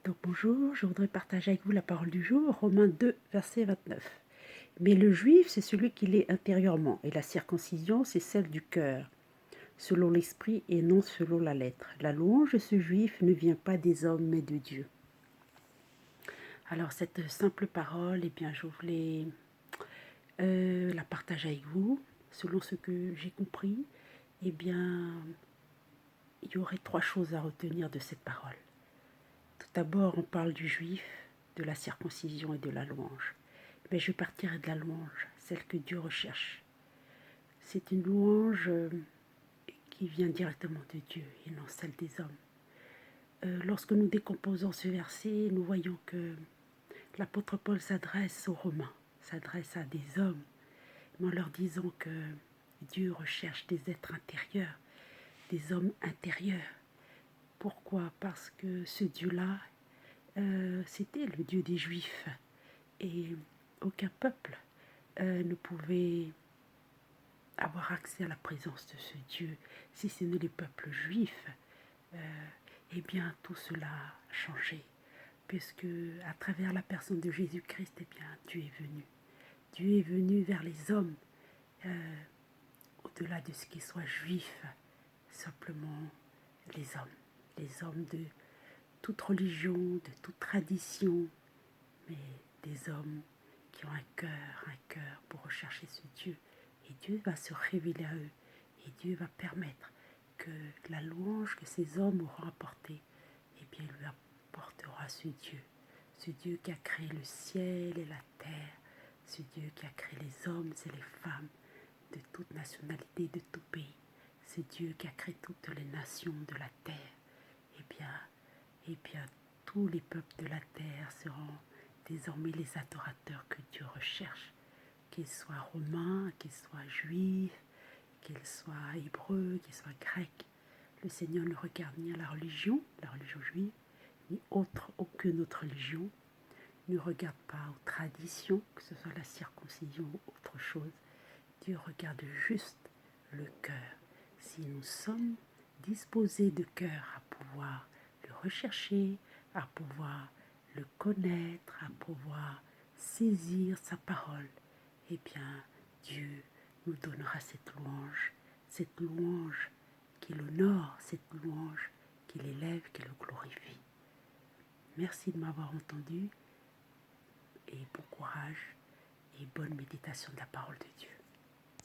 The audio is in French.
Donc bonjour, je voudrais partager avec vous la parole du jour, Romains 2, verset 29. Mais le juif, c'est celui qui l'est intérieurement, et la circoncision, c'est celle du cœur, selon l'esprit et non selon la lettre. La louange de ce juif ne vient pas des hommes, mais de Dieu. Alors cette simple parole, eh bien, je voulais la partager avec vous, selon ce que j'ai compris. Eh bien, il y aurait 3 choses à retenir de cette parole. Tout d'abord, on parle du juif, de la circoncision et de la louange. Mais je partirai de la louange, celle que Dieu recherche. C'est une louange qui vient directement de Dieu et non celle des hommes. Lorsque nous décomposons ce verset, nous voyons que l'apôtre Paul s'adresse aux Romains, s'adresse à des hommes, mais en leur disant que Dieu recherche des êtres intérieurs, des hommes intérieurs. Pourquoi? Parce que ce Dieu-là, c'était le Dieu des Juifs et aucun peuple ne pouvait avoir accès à la présence de ce Dieu, si ce n'est les peuples juifs. Eh bien, tout cela a changé, puisque à travers la personne de Jésus-Christ, eh bien, Dieu est venu. Dieu est venu vers les hommes, au-delà de ce qui soit juif, simplement les hommes de toute religion, de toute tradition, mais des hommes qui ont un cœur pour rechercher ce Dieu. Et Dieu va se révéler à eux. Et Dieu va permettre que la louange que ces hommes auront apportée, eh bien, lui apportera ce Dieu qui a créé le ciel et la terre, ce Dieu qui a créé les hommes et les femmes de toute nationalité, de tout pays, ce Dieu qui a créé toutes les nations de la terre. Eh bien, tous les peuples de la terre seront désormais les adorateurs que Dieu recherche, qu'ils soient romains, qu'ils soient juifs, qu'ils soient hébreux, qu'ils soient grecs. Le Seigneur ne regarde ni à la religion juive, ni aucune autre religion, ne regarde pas aux traditions, que ce soit la circoncision ou autre chose. Dieu regarde juste le cœur. Si nous sommes disposés de cœur à pouvoir le rechercher, à pouvoir le connaître, à pouvoir saisir sa parole, eh bien, Dieu nous donnera cette louange qui l'honore, cette louange qui l'élève, qui le glorifie. Merci de m'avoir entendu et bon courage et bonne méditation de la parole de Dieu.